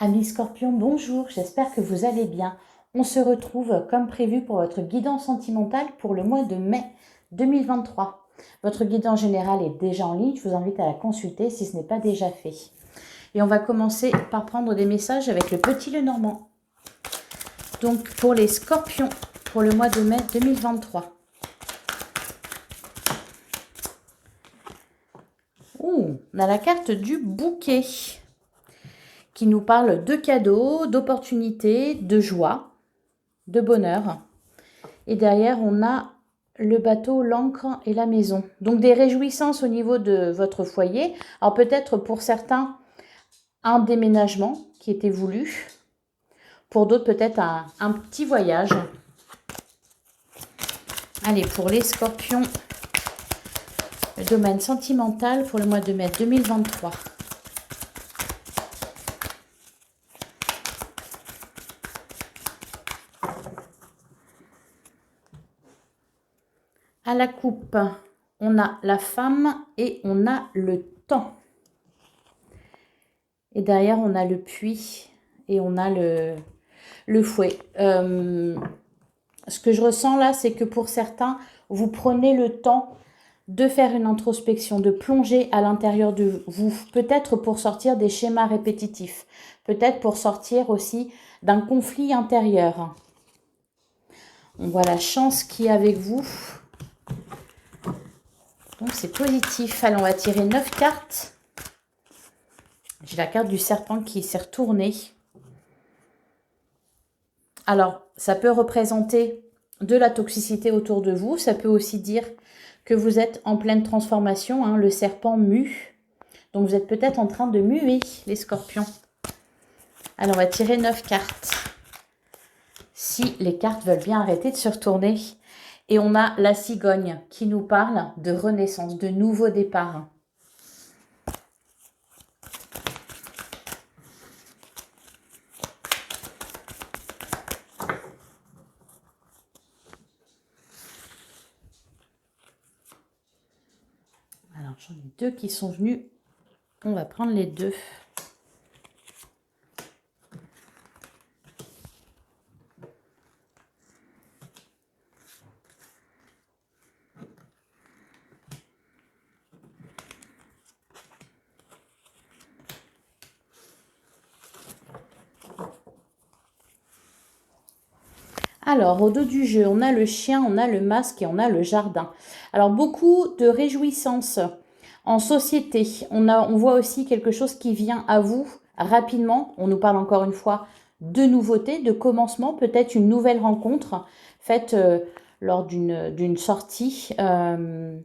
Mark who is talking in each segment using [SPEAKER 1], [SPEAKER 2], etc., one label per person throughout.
[SPEAKER 1] Amis Scorpions, bonjour, j'espère que vous allez bien. On se retrouve comme prévu pour votre guidance sentimentale pour le mois de mai 2023. Votre guidance générale est déjà en ligne, je vous invite à la consulter si ce n'est pas déjà fait. Et on va commencer par prendre des messages avec le petit Lenormand. Donc pour les Scorpions, pour le mois de mai 2023. On a la carte du bouquet qui nous parle de cadeaux, d'opportunités, de joie, de bonheur. Et derrière, on a le bateau, l'ancre et la maison. Donc des réjouissances au niveau de votre foyer. Alors peut-être pour certains, un déménagement qui était voulu. Pour d'autres, peut-être un petit voyage. Allez, pour les Scorpions, le domaine sentimental pour le mois de mai 2023. À la coupe, on a la femme et on a le temps. Et derrière, on a le puits et on a le fouet. Ce que je ressens là, c'est que pour certains, vous prenez le temps de faire une introspection, de plonger à l'intérieur de vous. Peut-être pour sortir des schémas répétitifs. Peut-être pour sortir aussi d'un conflit intérieur. On voit la chance qui est avec vous. Donc c'est positif. Alors on va tirer 9 cartes. J'ai la carte du serpent qui s'est retournée. Alors ça peut représenter de la toxicité autour de vous. Ça peut aussi dire que vous êtes en pleine transformation. Hein, le serpent mue. Donc vous êtes peut-être en train de muer les Scorpions. Alors on va tirer 9 cartes. Si les cartes veulent bien arrêter de se retourner. Et on a la cigogne qui nous parle de renaissance, de nouveau départ. Alors, j'en ai deux qui sont venus. On va prendre les deux. Alors, au dos du jeu, on a le chien, on a le masque et on a le jardin. Alors, beaucoup de réjouissances en société. On voit aussi quelque chose qui vient à vous rapidement. On nous parle encore une fois de nouveautés, de commencement, peut-être une nouvelle rencontre faite lors d'une sortie. En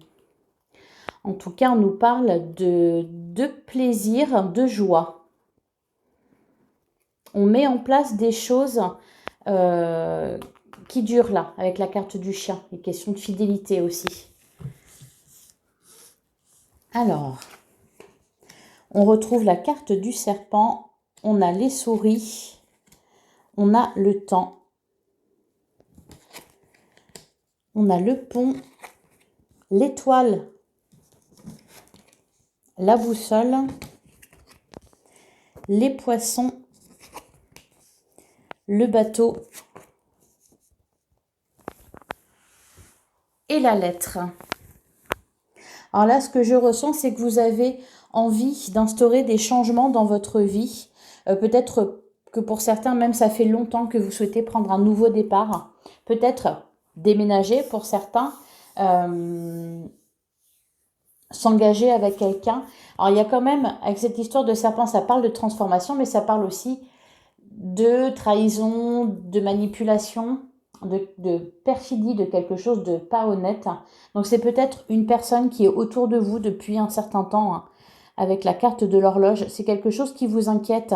[SPEAKER 1] tout cas, on nous parle de plaisir, de joie. On met en place des choses qui durent là, avec la carte du chien. Les questions de fidélité aussi. Alors, on retrouve la carte du serpent. On a les souris. On a le temps. On a le pont. L'étoile. La boussole. Les poissons. Le bateau. Et la lettre. Alors là, ce que je ressens, c'est que vous avez envie d'instaurer des changements dans votre vie. Peut-être que pour certains, même ça fait longtemps que vous souhaitez prendre un nouveau départ. Peut-être déménager pour certains. S'engager avec quelqu'un. Alors il y a quand même, avec cette histoire de serpent, ça parle de transformation, mais ça parle aussi de trahison, de manipulation, de perfidie, de quelque chose de pas honnête. Donc c'est peut-être une personne qui est autour de vous depuis un certain temps, hein, avec la carte de l'horloge. C'est quelque chose qui vous inquiète.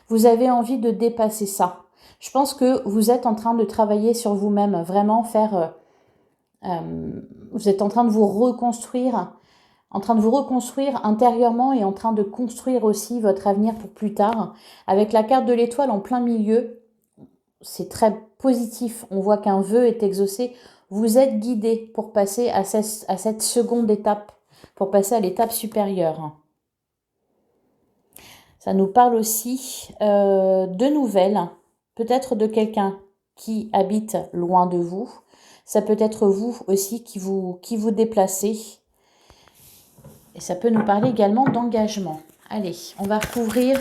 [SPEAKER 1] Vous avez envie de dépasser ça. Je pense que vous êtes en train de travailler sur vous-même, vraiment faire... vous êtes en train de vous reconstruire, intérieurement et en train de construire aussi votre avenir pour plus tard. Avec la carte de l'étoile en plein milieu, c'est très positif. On voit qu'un vœu est exaucé. Vous êtes guidé pour passer à cette seconde étape, pour passer à l'étape supérieure. Ça nous parle aussi de nouvelles, peut-être de quelqu'un qui habite loin de vous. Ça peut être vous aussi qui vous déplacez. Et ça peut nous parler également d'engagement. Allez, on va recouvrir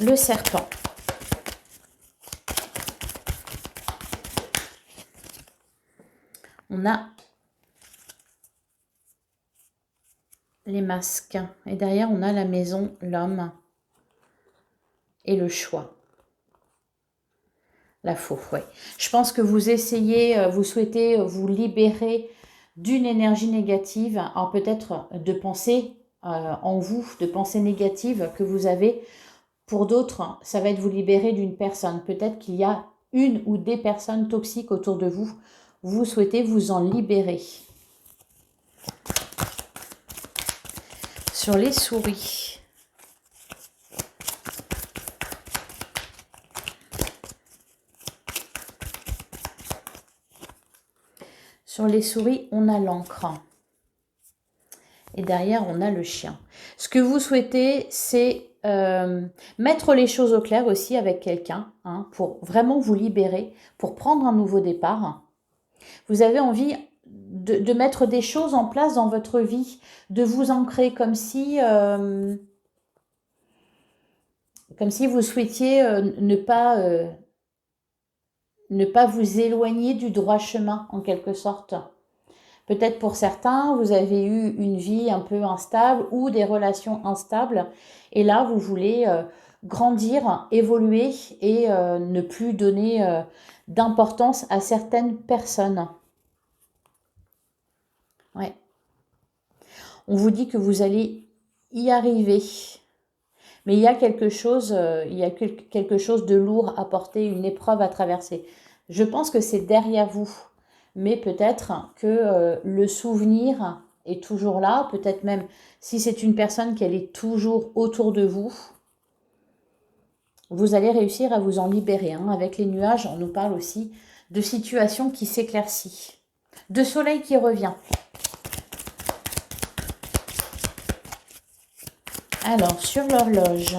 [SPEAKER 1] le serpent. On a les masques. Et derrière, on a la maison, l'homme et le choix. La faux, ouais. Je pense que vous essayez, vous souhaitez vous libérer d'une énergie négative. Alors peut-être de pensées en vous, de pensées négatives que vous avez. Pour d'autres, ça va être vous libérer d'une personne. Peut-être qu'il y a une ou des personnes toxiques autour de vous. Vous souhaitez vous en libérer. Sur les souris. Sur les souris, on a l'encre. Et derrière, on a le chien. Ce que vous souhaitez, c'est mettre les choses au clair aussi avec quelqu'un, hein, pour vraiment vous libérer, pour prendre un nouveau départ. Vous avez envie de mettre des choses en place dans votre vie, de vous ancrer comme si vous souhaitiez ne pas vous éloigner du droit chemin, en quelque sorte. Peut-être pour certains, vous avez eu une vie un peu instable ou des relations instables. Et là, vous voulez grandir, évoluer et ne plus donner d'importance à certaines personnes. Ouais. On vous dit que vous allez y arriver. Mais il y a quelque chose de lourd à porter, une épreuve à traverser. Je pense que c'est derrière vous. Mais peut-être que le souvenir est toujours là. Peut-être même si c'est une personne qu'elle est toujours autour de vous. Vous allez réussir à vous en libérer. Hein. Avec les nuages, on nous parle aussi de situations qui s'éclaircissent. De soleil qui revient. Alors, sur l'horloge.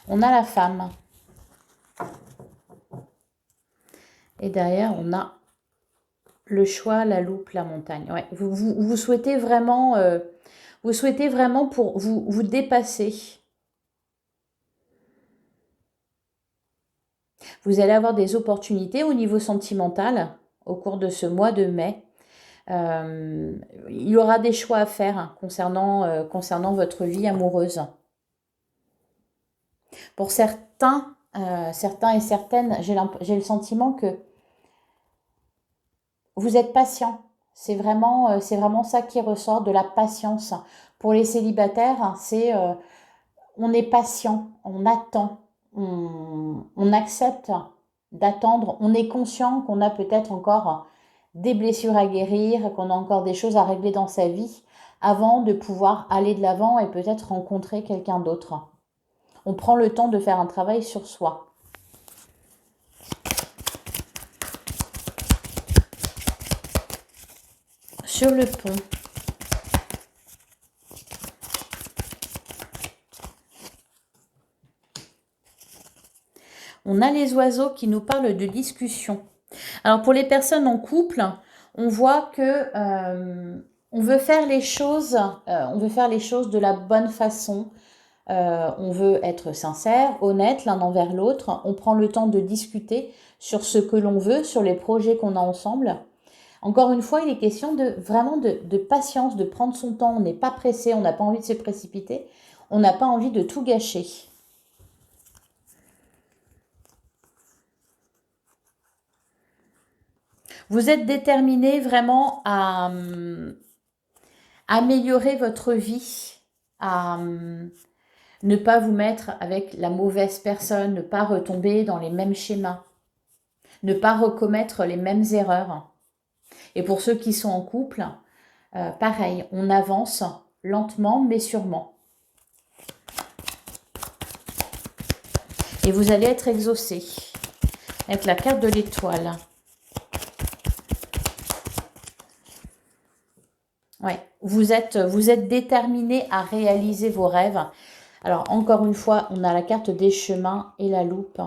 [SPEAKER 1] On a la femme. Et derrière, on a le choix, la loupe, la montagne. Ouais, vous souhaitez vraiment pour vous dépasser. Vous allez avoir des opportunités au niveau sentimental au cours de ce mois de mai. Il y aura des choix à faire, hein, concernant votre vie amoureuse. Pour certains et certaines, j'ai le sentiment que vous êtes patient. C'est vraiment ça qui ressort, de la patience. Pour les célibataires, c'est on est patient, on attend, on accepte d'attendre. On est conscient qu'on a peut-être encore des blessures à guérir, qu'on a encore des choses à régler dans sa vie avant de pouvoir aller de l'avant et peut-être rencontrer quelqu'un d'autre. On prend le temps de faire un travail sur soi. Sur le pont. On a les oiseaux qui nous parlent de discussion. Alors pour les personnes en couple, on voit que on veut faire les choses de la bonne façon. On veut être sincère, honnête l'un envers l'autre. On prend le temps de discuter sur ce que l'on veut, sur les projets qu'on a ensemble. Encore une fois, il est question vraiment de patience, de prendre son temps. On n'est pas pressé, on n'a pas envie de se précipiter. On n'a pas envie de tout gâcher. Vous êtes déterminé vraiment à améliorer votre vie, à ne pas vous mettre avec la mauvaise personne, ne pas retomber dans les mêmes schémas, ne pas recommettre les mêmes erreurs. Et pour ceux qui sont en couple, pareil, on avance lentement mais sûrement. Et vous allez être exaucé avec la carte de l'étoile. Ouais, vous êtes déterminé à réaliser vos rêves. Alors, encore une fois, on a la carte des chemins et la loupe.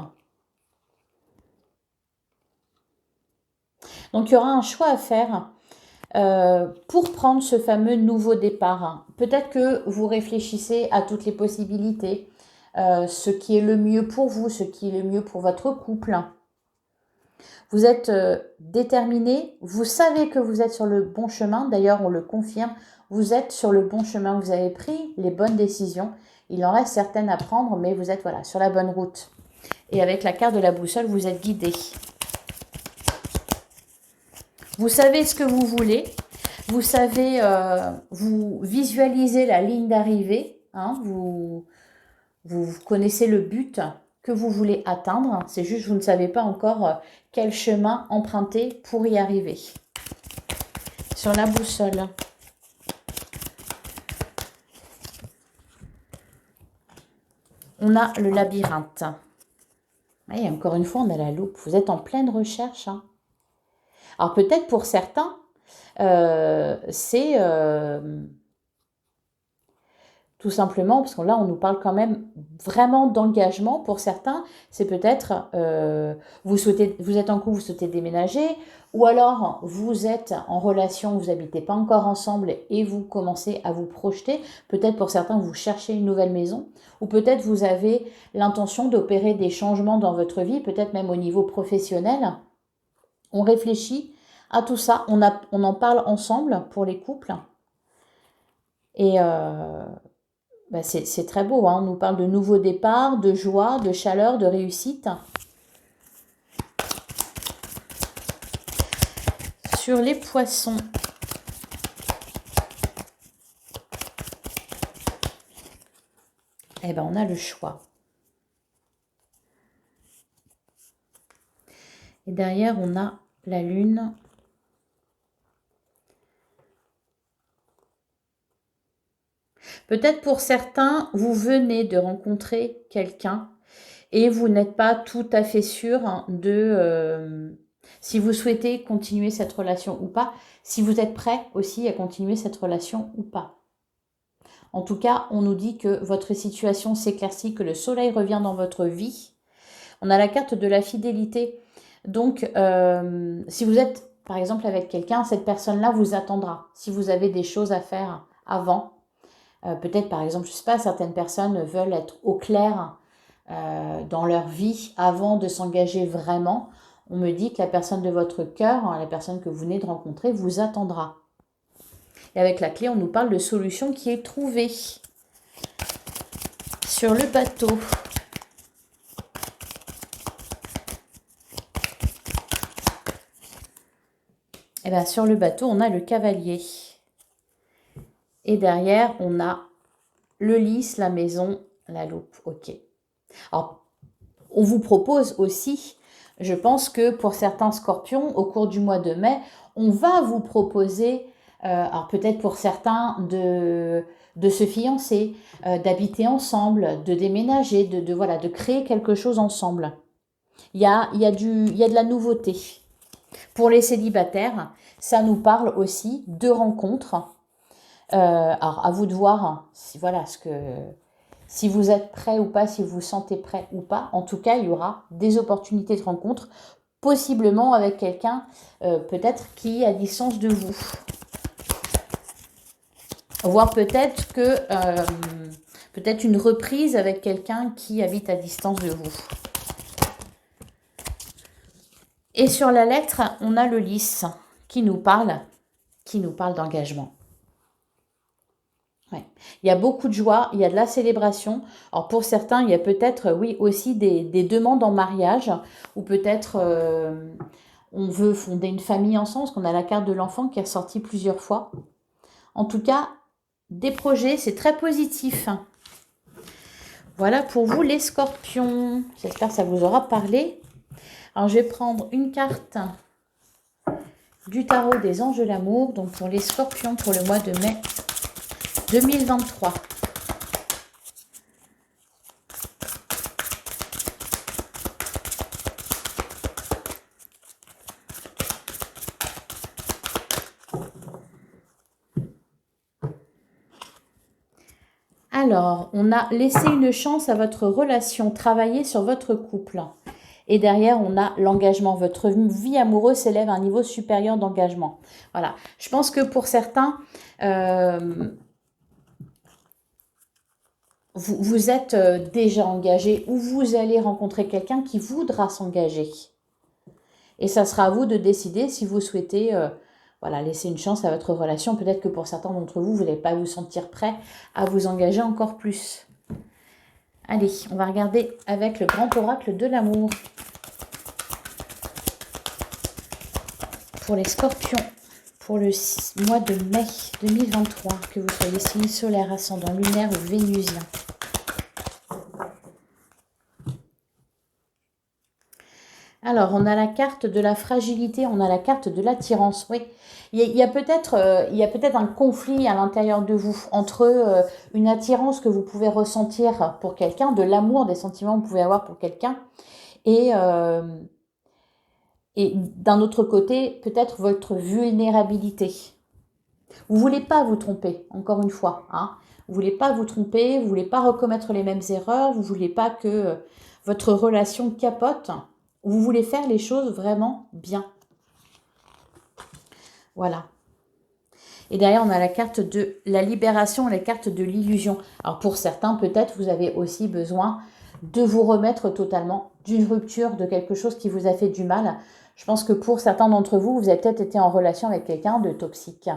[SPEAKER 1] Donc, il y aura un choix à faire pour prendre ce fameux nouveau départ. Peut-être que vous réfléchissez à toutes les possibilités, ce qui est le mieux pour vous, ce qui est le mieux pour votre couple. Vous êtes déterminé, vous savez que vous êtes sur le bon chemin, d'ailleurs on le confirme, vous êtes sur le bon chemin, vous avez pris les bonnes décisions, il en reste certaines à prendre, mais vous êtes voilà, sur la bonne route. Et avec la carte de la boussole, vous êtes guidé. Vous savez ce que vous voulez, vous savez, vous visualisez la ligne d'arrivée, hein, vous connaissez le but que vous voulez atteindre, c'est juste que vous ne savez pas encore quel chemin emprunter pour y arriver. Sur la boussole. On a le labyrinthe. Et encore une fois, on a la loupe. Vous êtes en pleine recherche. Hein. Alors peut-être pour certains, c'est tout simplement, parce que là, on nous parle quand même vraiment d'engagement. Pour certains, c'est peut-être, vous êtes en couple, vous souhaitez déménager, ou alors vous êtes en relation, vous n'habitez pas encore ensemble et vous commencez à vous projeter. Peut-être pour certains, vous cherchez une nouvelle maison, ou peut-être vous avez l'intention d'opérer des changements dans votre vie, peut-être même au niveau professionnel. On réfléchit à tout ça, on en parle ensemble pour les couples. Et c'est très beau, hein. On nous parle de nouveaux départs, de joie, de chaleur, de réussite. Sur les poissons, eh ben, on a le choix. Et derrière, on a la lune. Peut-être pour certains, vous venez de rencontrer quelqu'un et vous n'êtes pas tout à fait sûr de si vous souhaitez continuer cette relation ou pas, si vous êtes prêt aussi à continuer cette relation ou pas. En tout cas, on nous dit que votre situation s'éclaircit, que le soleil revient dans votre vie. On a la carte de la fidélité. Donc, si vous êtes, par exemple, avec quelqu'un, cette personne-là vous attendra. Si vous avez des choses à faire avant, peut-être, par exemple, je ne sais pas, certaines personnes veulent être au clair dans leur vie avant de s'engager vraiment. On me dit que la personne de votre cœur, la personne que vous venez de rencontrer, vous attendra. Et avec la clé, on nous parle de solution qui est trouvée. Sur le bateau. Et bien, sur le bateau, on a le cavalier. Et derrière, on a le lys, la maison, la loupe. Ok. Alors, on vous propose aussi, je pense que pour certains scorpions, au cours du mois de mai, on va vous proposer, alors peut-être pour certains, de se fiancer, d'habiter ensemble, de déménager, voilà, de créer quelque chose ensemble. Il y a de la nouveauté. Pour les célibataires, ça nous parle aussi de rencontres. Alors, à vous de voir si vous êtes prêt ou pas, si vous vous sentez prêt ou pas. En tout cas, il y aura des opportunités de rencontre, possiblement avec quelqu'un peut-être qui est à distance de vous. Voire peut-être que peut-être une reprise avec quelqu'un qui habite à distance de vous. Et sur la lettre, on a le lys qui nous parle d'engagement. Ouais. Il y a beaucoup de joie, il y a de la célébration. Alors pour certains, il y a peut-être, oui, aussi des demandes en mariage, ou peut-être on veut fonder une famille ensemble, parce qu'on a la carte de l'enfant qui est ressortie plusieurs fois. En tout cas, des projets, c'est très positif. Voilà pour vous les scorpions. J'espère que ça vous aura parlé. Alors je vais prendre une carte du tarot des anges de l'amour, donc pour les scorpions pour le mois de mai 2023. Alors, on a laissé une chance à votre relation, travailler sur votre couple. Et derrière, on a l'engagement. Votre vie amoureuse s'élève à un niveau supérieur d'engagement. Voilà. Je pense que pour certains, vous êtes déjà engagé ou vous allez rencontrer quelqu'un qui voudra s'engager. Et ça sera à vous de décider si vous souhaitez voilà, laisser une chance à votre relation. Peut-être que pour certains d'entre vous, vous n'allez pas vous sentir prêt à vous engager encore plus. Allez, on va regarder avec le grand oracle de l'amour. Pour les scorpions, pour le mois de mai 2023, que vous soyez signe solaire, ascendant, lunaire ou vénusien. Alors, on a la carte de la fragilité, on a la carte de l'attirance. Oui, il y a peut-être un conflit à l'intérieur de vous entre une attirance que vous pouvez ressentir pour quelqu'un, de l'amour, des sentiments que vous pouvez avoir pour quelqu'un, et d'un autre côté, peut-être votre vulnérabilité. Vous ne voulez pas vous tromper, encore une fois. Hein. Vous ne voulez pas vous tromper, vous ne voulez pas recommettre les mêmes erreurs, vous ne voulez pas que votre relation capote. Vous voulez faire les choses vraiment bien. Voilà. Et derrière, on a la carte de la libération, la carte de l'illusion. Alors pour certains, peut-être, vous avez aussi besoin de vous remettre totalement d'une rupture, de quelque chose qui vous a fait du mal. Je pense que pour certains d'entre vous, vous avez peut-être été en relation avec quelqu'un de toxique.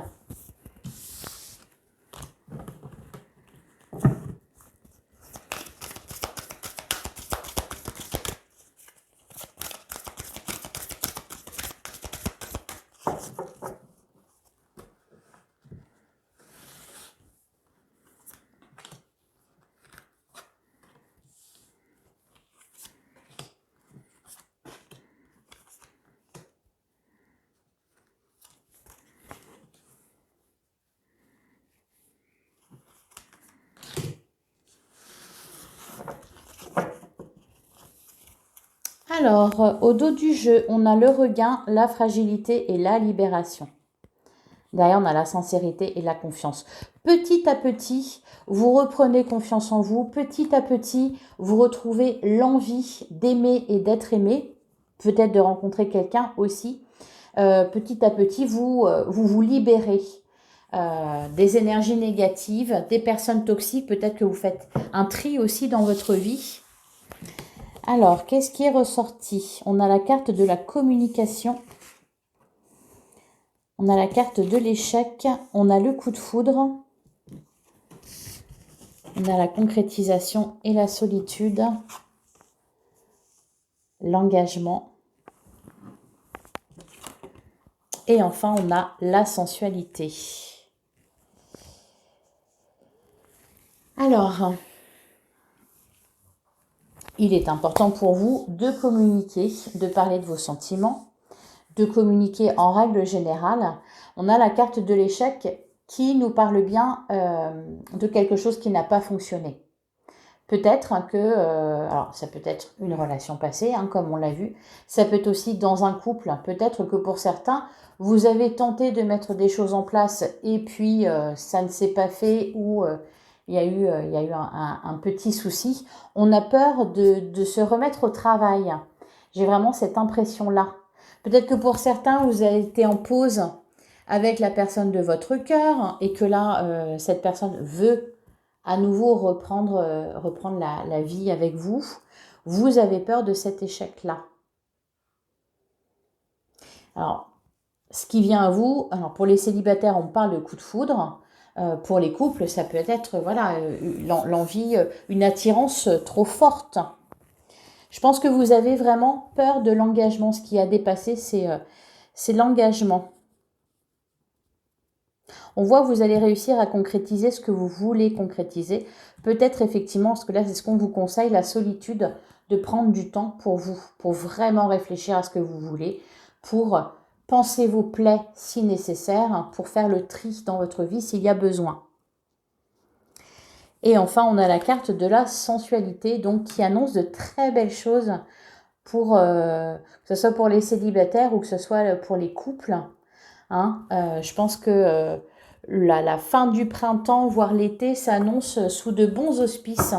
[SPEAKER 1] Alors, au dos du jeu, on a le regain, la fragilité et la libération. Derrière, on a la sincérité et la confiance. Petit à petit, vous reprenez confiance en vous. Petit à petit, vous retrouvez l'envie d'aimer et d'être aimé. Peut-être de rencontrer quelqu'un aussi. Petit à petit, vous libérez des énergies négatives, des personnes toxiques. Peut-être que vous faites un tri aussi dans votre vie. Alors, qu'est-ce qui est ressorti? On a la carte de la communication. On a la carte de l'échec. On a le coup de foudre. On a la concrétisation et la solitude. L'engagement. Et enfin, on a la sensualité. Alors, il est important pour vous de communiquer, de parler de vos sentiments, de communiquer en règle générale. On a la carte de l'échec qui nous parle bien de quelque chose qui n'a pas fonctionné. Peut-être que, alors ça peut être une relation passée, hein, comme on l'a vu, ça peut être aussi dans un couple, peut-être que pour certains, vous avez tenté de mettre des choses en place et puis ça ne s'est pas fait ou il y a eu un petit souci. On a peur de se remettre au travail. J'ai vraiment cette impression-là. Peut-être que pour certains, vous avez été en pause avec la personne de votre cœur et que là, cette personne veut à nouveau reprendre la vie avec vous. Vous avez peur de cet échec-là. Alors, ce qui vient à vous, alors pour les célibataires, on parle de coup de foudre. Pour les couples, ça peut être voilà l'envie, une attirance trop forte. Je pense que vous avez vraiment peur de l'engagement. Ce qui a dépassé, c'est l'engagement. On voit que vous allez réussir à concrétiser ce que vous voulez concrétiser. Peut-être effectivement, parce que là, c'est ce qu'on vous conseille, la solitude, de prendre du temps pour vous, pour vraiment réfléchir à ce que vous voulez, pour penser vos plaies si nécessaire, pour faire le tri dans votre vie s'il y a besoin. Et enfin, on a la carte de la sensualité, donc qui annonce de très belles choses, pour, que ce soit pour les célibataires ou que ce soit pour les couples. Hein, je pense que la fin du printemps, voire l'été, s'annonce sous de bons auspices.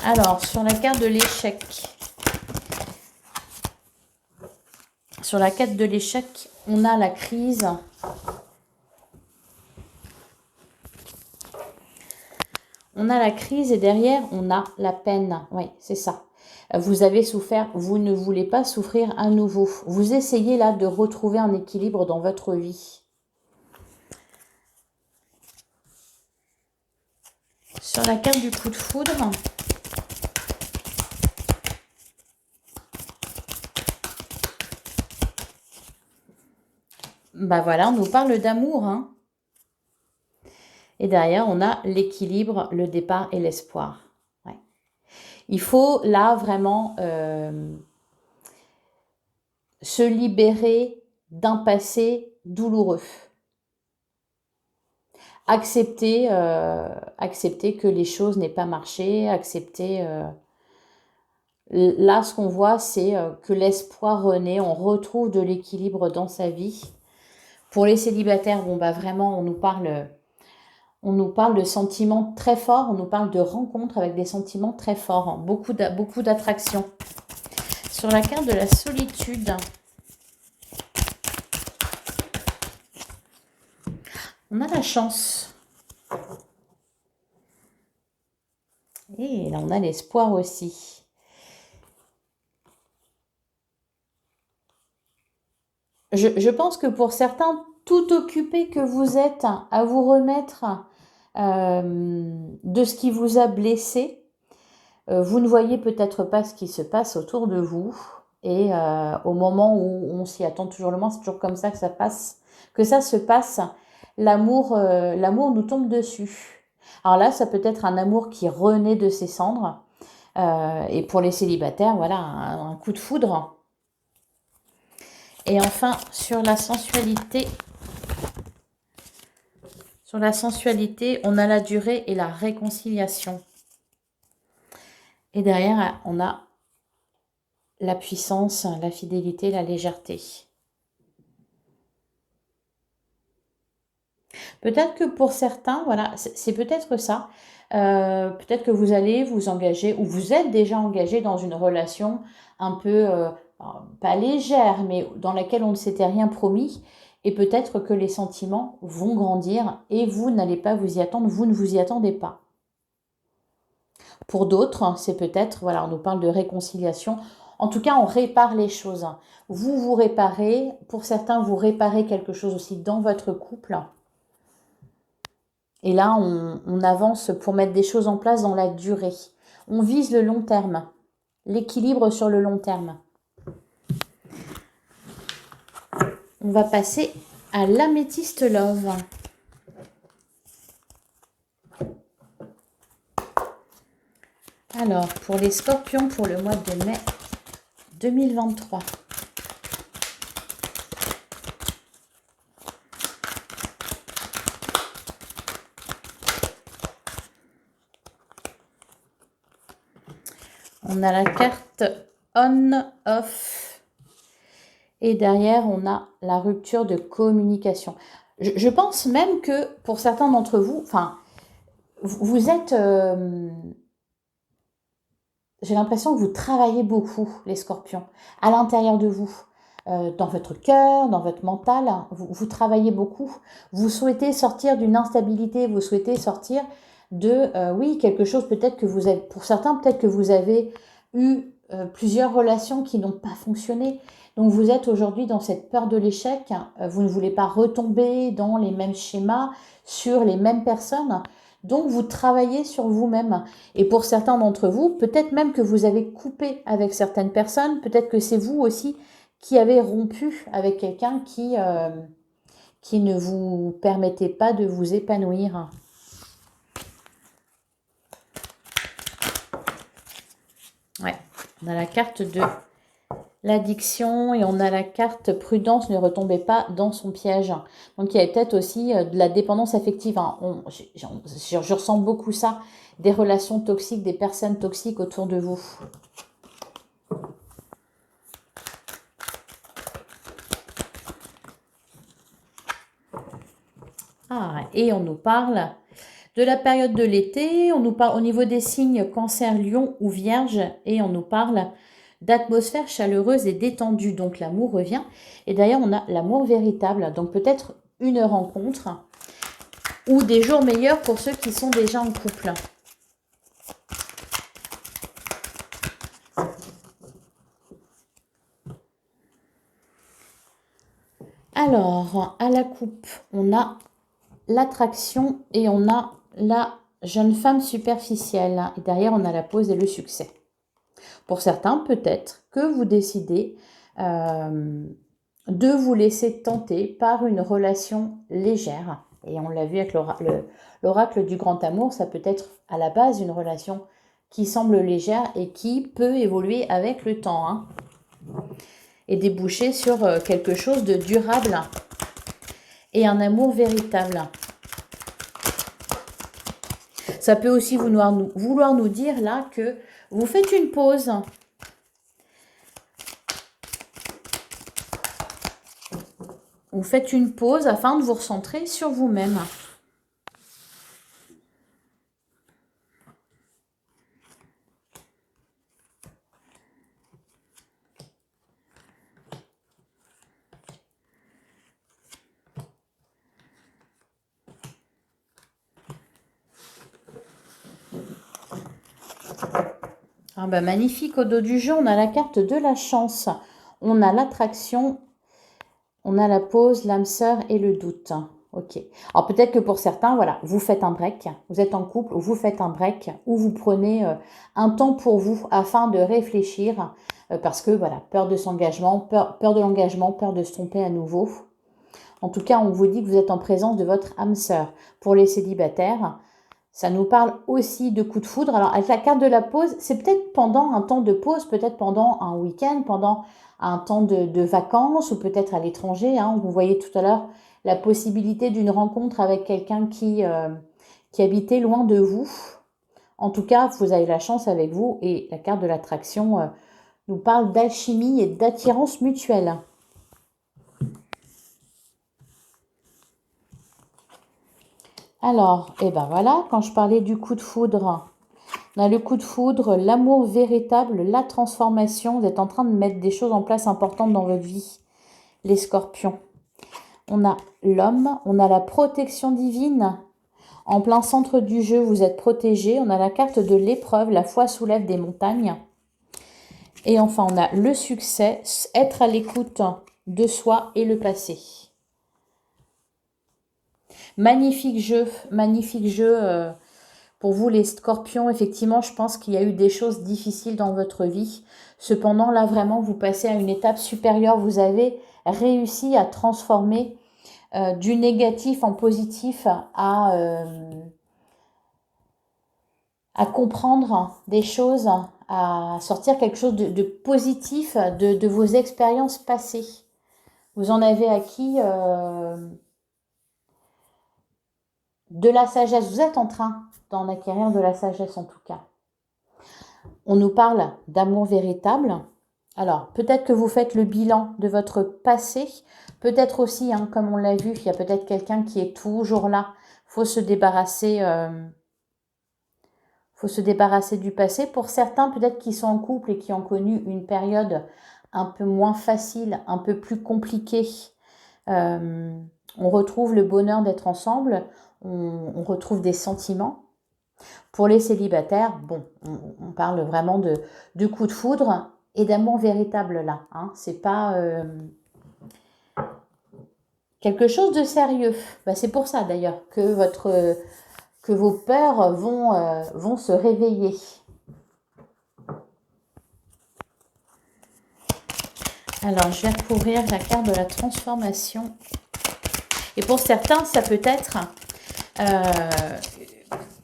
[SPEAKER 1] Alors, sur la carte de l'échec. Sur la carte de l'échec, on a la crise. On a la crise et derrière, on a la peine. Oui, c'est ça. Vous avez souffert, vous ne voulez pas souffrir à nouveau. Vous essayez là de retrouver un équilibre dans votre vie. Sur la carte du coup de foudre, bah voilà, on nous parle d'amour, hein. Et derrière, on a l'équilibre, le départ et l'espoir. Ouais. Il faut là vraiment se libérer d'un passé douloureux. Accepter que les choses n'aient pas marché, accepter... là, ce qu'on voit, c'est que l'espoir renaît, on retrouve de l'équilibre dans sa vie. Pour les célibataires, bon bah vraiment, on nous parle de sentiments très forts, on nous parle de rencontres avec des sentiments très forts, hein, beaucoup d'attraction. Sur la carte de la solitude, on a la chance. Et là, on a l'espoir aussi. Je pense que pour certains, tout occupé que vous êtes à vous remettre de ce qui vous a blessé, vous ne voyez peut-être pas ce qui se passe autour de vous. Et au moment où on s'y attend toujours le moins, c'est toujours comme ça que ça se passe. L'amour nous tombe dessus. Alors là, ça peut être un amour qui renaît de ses cendres. Et pour les célibataires, voilà, un coup de foudre. Et enfin, sur la sensualité, on a la durée et la réconciliation. Et derrière, on a la puissance, la fidélité, la légèreté. Peut-être que pour certains, voilà, c'est peut-être ça. Peut-être que vous allez vous engager, ou vous êtes déjà engagé dans une relation un peu, pas légère, mais dans laquelle on ne s'était rien promis. Et peut-être que les sentiments vont grandir et vous n'allez pas vous y attendre, vous ne vous y attendez pas. Pour d'autres, c'est peut-être, voilà, on nous parle de réconciliation. En tout cas, on répare les choses. Vous réparez, pour certains, vous réparez quelque chose aussi dans votre couple. Et là, on avance pour mettre des choses en place dans la durée. On vise le long terme, l'équilibre sur le long terme. On va passer à l'améthyste love. Alors, pour les scorpions, pour le mois de mai 2023. On a la carte on-off. Et derrière, on a la rupture de communication. Je pense même que pour certains d'entre vous, enfin, vous êtes... j'ai l'impression que vous travaillez beaucoup, les scorpions, à l'intérieur de vous. Dans votre cœur, dans votre mental, vous travaillez beaucoup. Vous souhaitez sortir d'une instabilité, vous souhaitez sortir de, oui, quelque chose peut-être que vous avez, pour certains, peut-être que vous avez eu plusieurs relations qui n'ont pas fonctionné. Donc vous êtes aujourd'hui dans cette peur de l'échec, vous ne voulez pas retomber dans les mêmes schémas, sur les mêmes personnes. Donc vous travaillez sur vous-même. Et pour certains d'entre vous, peut-être même que vous avez coupé avec certaines personnes, peut-être que c'est vous aussi qui avez rompu avec quelqu'un qui ne vous permettait pas de vous épanouir. Ouais, on a la carte de l'addiction et on a la carte prudence, ne retombez pas dans son piège. Donc il y a peut-être aussi de la dépendance affective. Hein. Je ressens beaucoup ça, des relations toxiques, des personnes toxiques autour de vous. Ah, et on nous parle de la période de l'été, on nous parle au niveau des signes Cancer, Lion ou Vierge, et on nous parle d'atmosphère chaleureuse et détendue. Donc l'amour revient. Et d'ailleurs, on a l'amour véritable. Donc peut-être une rencontre ou des jours meilleurs pour ceux qui sont déjà en couple. Alors, à la coupe, on a l'attraction et on a la jeune femme superficielle. Et derrière, on a la pause et le succès. Pour certains, peut-être que vous décidez de vous laisser tenter par une relation légère. Et on l'a vu avec l'oracle du grand amour, ça peut être à la base une relation qui semble légère et qui peut évoluer avec le temps, hein, et déboucher sur quelque chose de durable et un amour véritable. Ça peut aussi vouloir nous dire là que vous faites une pause. Vous faites une pause afin de vous recentrer sur vous-même. Ah bah magnifique, au dos du jeu, on a la carte de la chance. On a l'attraction, on a la pause, l'âme sœur et le doute. Ok. Alors peut-être que pour certains, voilà, vous faites un break, vous êtes en couple, vous faites un break, ou vous prenez un temps pour vous afin de réfléchir, parce que voilà, peur de s'engagement, peur de l'engagement, peur de se tromper à nouveau. En tout cas, on vous dit que vous êtes en présence de votre âme sœur. Pour les célibataires, ça nous parle aussi de coup de foudre. Alors, avec la carte de la pause, c'est peut-être pendant un temps de pause, peut-être pendant un week-end, pendant un temps de vacances ou peut-être à l'étranger. Hein. Vous voyez tout à l'heure la possibilité d'une rencontre avec quelqu'un qui habitait loin de vous. En tout cas, vous avez la chance avec vous et la carte de l'attraction nous parle d'alchimie et d'attirance mutuelle. Alors, et ben voilà, quand je parlais du coup de foudre, on a le coup de foudre, l'amour véritable, la transformation. Vous êtes en train de mettre des choses en place importantes dans votre vie, les scorpions. On a l'homme, on a la protection divine. En plein centre du jeu, vous êtes protégé. On a la carte de l'épreuve, la foi soulève des montagnes. Et enfin, on a le succès, être à l'écoute de soi et le passé. Magnifique jeu pour vous les scorpions. Effectivement, je pense qu'il y a eu des choses difficiles dans votre vie. Cependant, là, vraiment, vous passez à une étape supérieure. Vous avez réussi à transformer du négatif en positif, à comprendre des choses, à sortir quelque chose de positif de vos expériences passées. Vous en avez acquis de la sagesse. Vous êtes en train d'en acquérir de la sagesse en tout cas. On nous parle d'amour véritable. Alors, peut-être que vous faites le bilan de votre passé. Peut-être aussi, hein, comme on l'a vu, il y a peut-être quelqu'un qui est toujours là. Faut se débarrasser du passé. Pour certains, peut-être qui sont en couple et qui ont connu une période un peu moins facile, un peu plus compliquée. On retrouve le bonheur d'être ensemble. On retrouve des sentiments. Pour les célibataires, bon, on parle vraiment de coup de foudre et d'amour véritable là. Hein. C'est pas quelque chose de sérieux. Bah, c'est pour ça d'ailleurs que vos peurs vont se réveiller. Alors, je vais recouvrir la carte de la transformation. Et pour certains, ça peut être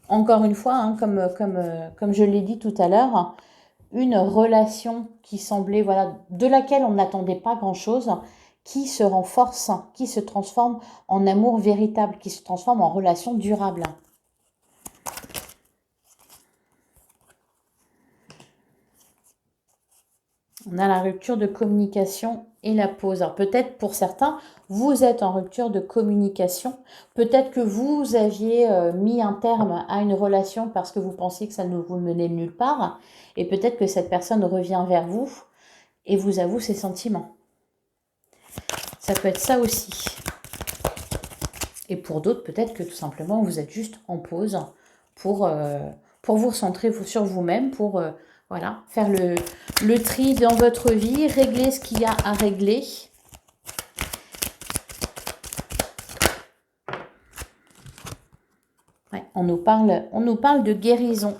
[SPEAKER 1] encore une fois, hein, comme je l'ai dit tout à l'heure, une relation qui semblait, voilà, de laquelle on n'attendait pas grand-chose, qui se renforce, qui se transforme en amour véritable, qui se transforme en relation durable. On a la rupture de communication et la pause. Alors peut-être pour certains, vous êtes en rupture de communication. Peut-être que vous aviez mis un terme à une relation parce que vous pensiez que ça ne vous menait nulle part. Et peut-être que cette personne revient vers vous et vous avoue ses sentiments. Ça peut être ça aussi. Et pour d'autres, peut-être que tout simplement, vous êtes juste en pause pour vous recentrer sur vous-même, pour voilà, faire le tri dans votre vie, régler ce qu'il y a à régler. Ouais, on nous parle de guérison.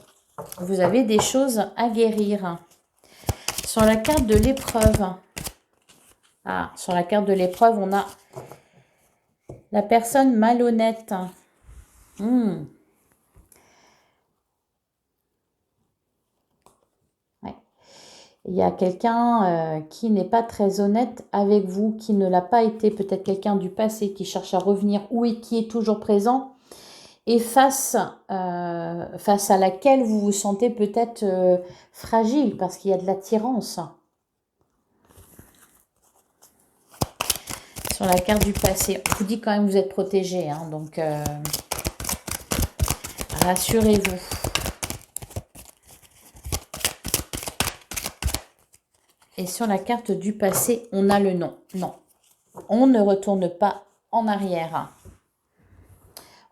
[SPEAKER 1] Vous avez des choses à guérir. Sur la carte de l'épreuve, sur la carte de l'épreuve, on a la personne malhonnête. Ouais. Il y a quelqu'un qui n'est pas très honnête avec vous, qui ne l'a pas été, peut-être quelqu'un du passé qui cherche à revenir ou qui est toujours présent. Et face à laquelle vous vous sentez peut-être fragile parce qu'il y a de l'attirance. Sur la carte du passé, on vous dit quand même que vous êtes protégé, hein, donc rassurez-vous. Et sur la carte du passé, on a le non. Non, on ne retourne pas en arrière.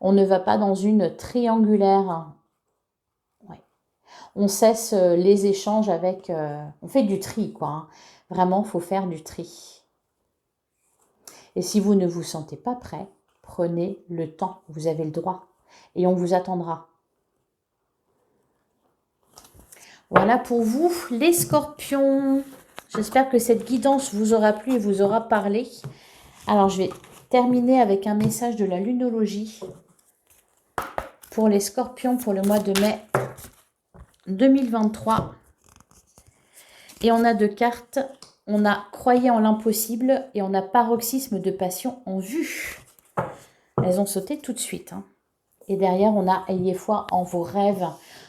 [SPEAKER 1] On ne va pas dans une triangulaire. Ouais. On cesse les échanges avec... on fait du tri, quoi. Hein. Vraiment, il faut faire du tri. Et si vous ne vous sentez pas prêt, prenez le temps. Vous avez le droit. Et on vous attendra. Voilà pour vous, les scorpions. J'espère que cette guidance vous aura plu et vous aura parlé. Alors, je vais terminer avec un message de la lunologie pour les scorpions pour le mois de mai 2023. Et on a deux cartes. On a croyez en l'impossible et on a paroxysme de passion en vue. Elles ont sauté tout de suite. Hein. Et derrière, on a ayez foi en vos rêves.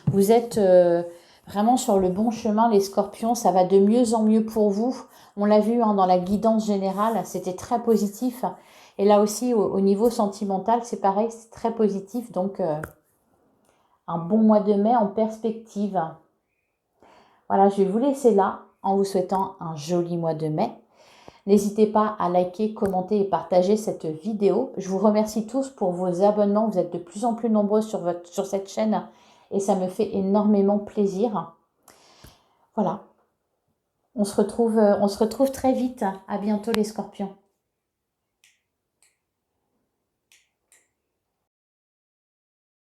[SPEAKER 1] Vous êtes vraiment sur le bon chemin, les scorpions. Ça va de mieux en mieux pour vous. On l'a vu hein, dans la guidance générale. C'était très positif. Et là aussi, au niveau sentimental, c'est pareil. C'est très positif. Donc, un bon mois de mai en perspective. Voilà, je vais vous laisser là en vous souhaitant un joli mois de mai. N'hésitez pas à liker, commenter et partager cette vidéo. Je vous remercie tous pour vos abonnements. Vous êtes de plus en plus nombreux sur cette chaîne et ça me fait énormément plaisir. Voilà. On se retrouve très vite. À bientôt les scorpions.